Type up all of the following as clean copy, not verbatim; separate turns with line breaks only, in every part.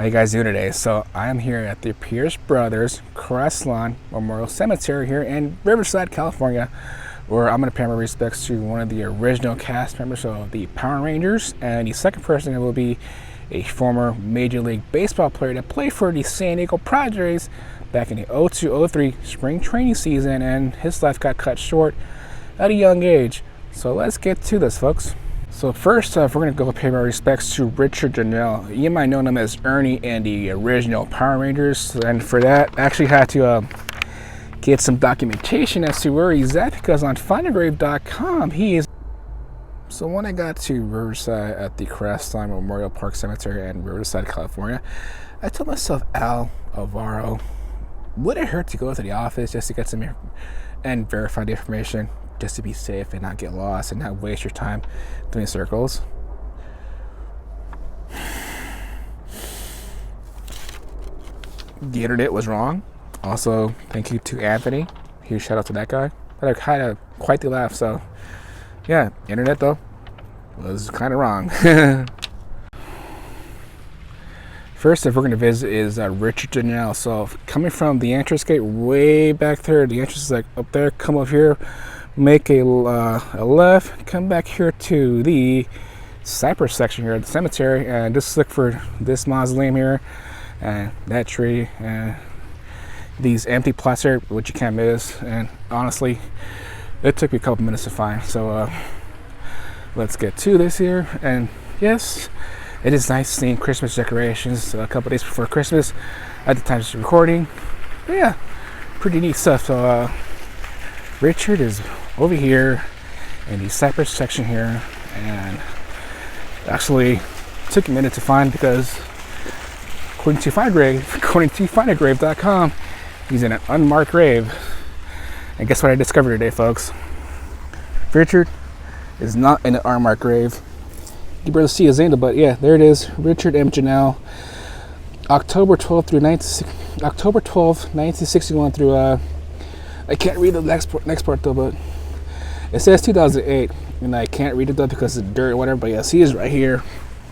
How you guys doing today? So I am here at the Brothers Crestlawn Memorial Cemetery here in Riverside, California, where I'm going to pay my respects to one of the original cast members of the Power Rangers, and the second person will be a former Major League Baseball player that played for the San Diego Padres back in the 02-03 spring training season, and his life got cut short at a young age. So let's get to this, folks. So first off, we're going to go pay my respects to Richard Janelle. You might know him as Ernie in the original Power Rangers, and for that I actually had to get some documentation as to where he's at, because on findagrave.com he is. So when I got to Riverside at the Crestlawn Memorial Park Cemetery in Riverside, California, I told myself, Al Alvaro, would it hurt to go to the office just to get some and verify the information, just to be safe and not get lost and not waste your time doing circles? The internet was wrong. Also, thank you to Anthony. Huge shout out to that guy. That kind of quite the laugh. So yeah, internet though was kind of wrong. First, if we're going to visit, is Richard Janelle. So coming from the entrance gate way back there, the entrance is like up there. Come up here, make a left, come back here to the cypress section here at the cemetery, and just look for this mausoleum here and that tree and these empty plots here, which you can't miss. And honestly, it took me a couple minutes to find. So let's get to this here. And yes, it is nice seeing Christmas decorations a couple days before Christmas at the time of recording. But yeah, pretty neat stuff. So Richard is over here in the cypress section here, and actually took a minute to find, because according to findagrave.com, he's in an unmarked grave. And guess what I discovered today, folks? Richard is not in an unmarked grave. You barely see his name, but yeah, there it is. Richard M. Janelle, October 12th, 1961 through I can't read the next part though, but it says 2008, and I can't read it though because it's dirt or whatever. But yes, he is right here.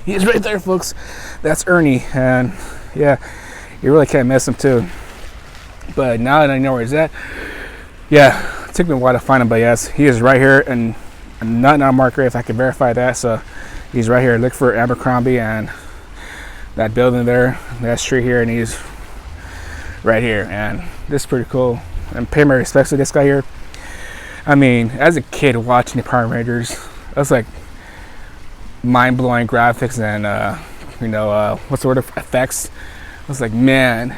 He is right there, folks. That's Ernie, and yeah, you really can't miss him too. But now that I know where he's at, yeah, it took me a while to find him, but yes, he is right here, and not in our marker if I can verify that. So he's right here. Look for Abercrombie and that building there, that street here, and he's right here. And this is pretty cool. And pay my respects to this guy here. I mean, as a kid watching the Power Rangers, that's like mind-blowing graphics and what's the word, of effects. I was like, man,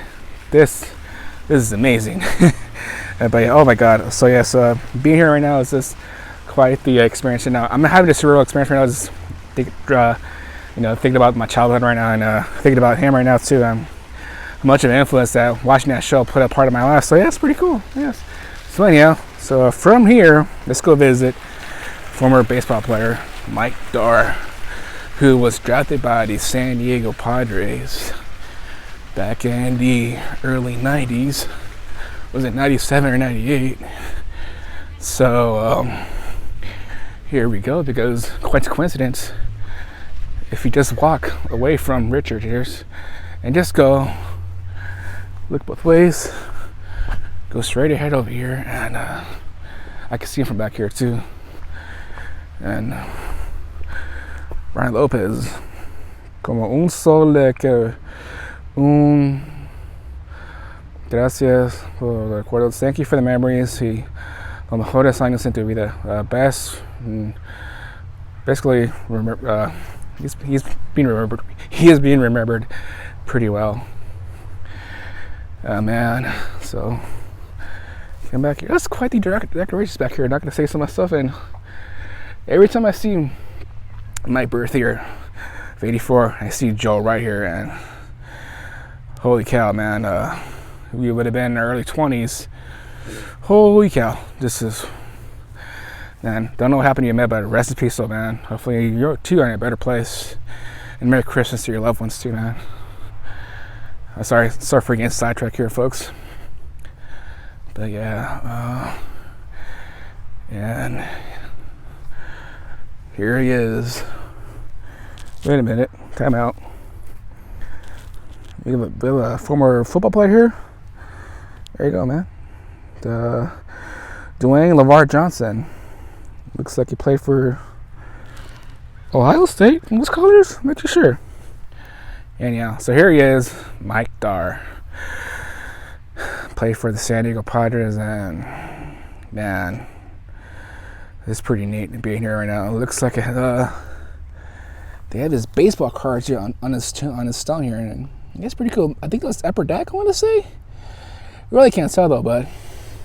this is amazing. But yeah, oh my god. So yes, being here right now is just quite the experience. And now I'm having a surreal experience right now. Just thinking about my childhood right now, and thinking about him right now too. How much of an influence that watching that show put a part of my life. So yeah, it's pretty cool. Yes. So anyhow, so from here, let's go visit former baseball player Mike Darr, who was drafted by the San Diego Padres back in the early 90s. Was it 97 or 98? So here we go, because quite a coincidence, if you just walk away from Richard here and just go look both ways, go straight ahead over here, and I can see him from back here too. And Brian Lopez, como un sol que un gracias por los recuerdos. Thank you for the memories. Los mejores años en tu vida. Best, basically, he's being remembered. He is being remembered pretty well. Man, so come back here. That's quite the decorations back here. I'm not gonna say so myself. And every time I see my birth year of '84, I see Joe right here, and holy cow, man! We would have been in our early 20s. Holy cow! This is, man. Don't know what happened to you, man, but rest in peace, though, man. Hopefully you too are in a better place. And Merry Christmas to your loved ones too, man. Sorry for getting sidetracked here, folks. But yeah, and here he is. Wait a minute, time out. We have a former football player here. There you go, man. Dwayne LeVar Johnson. Looks like he played for Ohio State English colors. I'm not too sure. And yeah, so here he is, Mike Dar. Played for the San Diego Padres, and man, it's pretty neat being here right now. It looks like they have this baseball cards here on his stone here, and it's pretty cool. I think that's upper deck, I want to say. Really can't tell though, but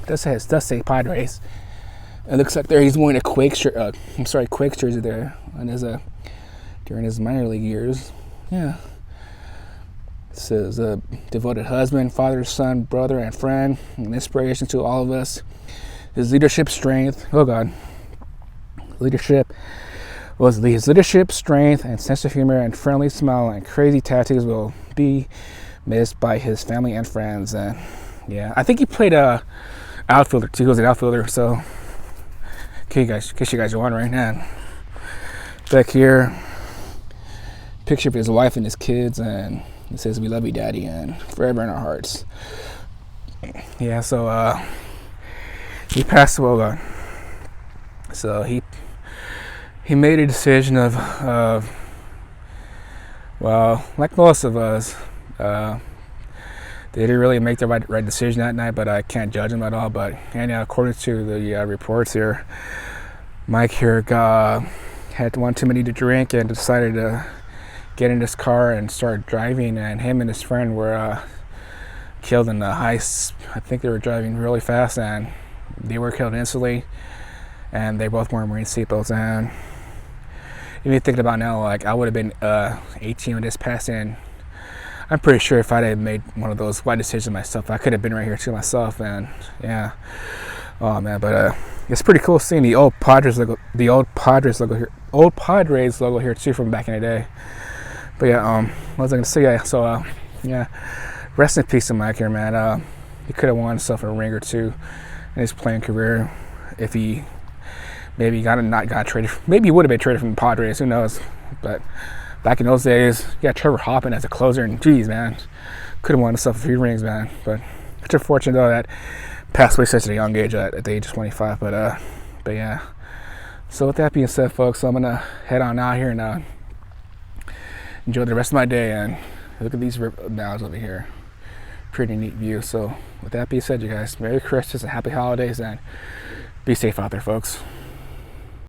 it does say Padres. It looks like he's wearing a Quakes jersey there on his during his minor league years. Yeah. It says a devoted husband, father, son, brother, and friend, an inspiration to all of us. His leadership, strength. Oh God. His leadership, strength, and sense of humor, and friendly smile, and crazy tattoos will be missed by his family and friends. And yeah, I think he played outfielder too. He was an outfielder. So, in case you guys are wondering, man. Back here, picture of his wife and his kids, and it says, "We love you, Daddy, and forever in our hearts." Yeah. So he passed away. So he made a decision of well, like most of us, they didn't really make the right decision that night, but I can't judge him at all. But according to the reports here, Mike here had one too many to drink and decided to get in his car and start driving, and him and his friend were killed in the heist. I think they were driving really fast, and they were killed instantly, and they both weren't wearing seatbelts. And even thinking about now, like, I would have been 18 when this passed, and I'm pretty sure if I had made one of those wide decisions myself, I could have been right here too myself. And yeah, oh man, but it's pretty cool seeing the old Padres logo here too from back in the day. But yeah, what was I gonna say? Yeah, so yeah, rest in peace to Mike here, man. He could have won himself a ring or two in his playing career if he maybe got traded. Maybe he would have been traded from the Padres. Who knows? But back in those days, you got Trevor Hoffman as a closer, and geez, man, could have won himself a few rings, man. But it's unfortunate though that passed away such a young age at the age of 25. But yeah. So with that being said, folks, I'm gonna head on out here and enjoy the rest of my day. And look at these mountains over here. Pretty neat view. So with that being said, you guys, Merry Christmas and Happy Holidays, and be safe out there, folks.